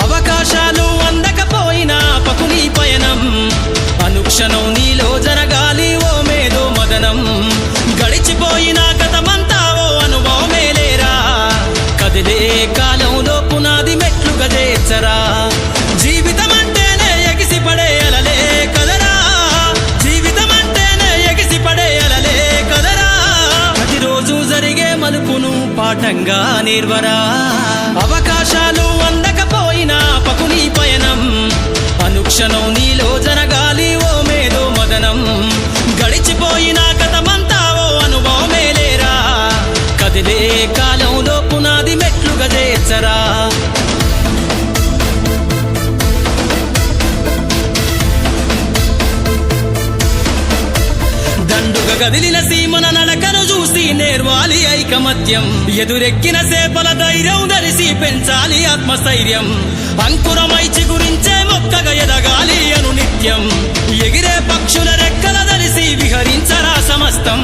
అవకాశాలు అందకపోయినా పకుని పయనం అనుక్షణం నీలో జరగాలి ఓ మేధో మదనం గడిచిపోయిన గతమంతా ఓ అనుభవమేలేరా కదిలే కాలంలో పునాది మెట్లు గదేచ్చరా జీవితం అంటేనే ఎగిసిపడే అలలే కదరా జీవితం అంటేనే ఎగిసిపడే అలలే కదరా ప్రతిరోజు జరిగే మలుపును పాఠంగా నేర్వరా అవకాశాలు అందకపోయినా పకుని పయనం అనుక్షణం నీలో జరగాలి ఓ మేధో మదనం గడిచిపోయిన గతమంతా ఓ అనుభవమేలేరా కదిలే కాలంలో పునాది మెట్లు గదేచ్చరా దండుగ గదిలిన సీమన నడకను చూసి నేర్వాలి ఐకమత్యం ఎదురెక్కిన సేపల ధైర్యం ధరిసి పెంచాలి ఆత్మస్థైర్యం అంకురమై చిగురించే మొక్కగా ఎదగాలి అను నిత్యం ఎగిరే పక్షుల రెక్కల ధరిసి విహరించరా సమస్తం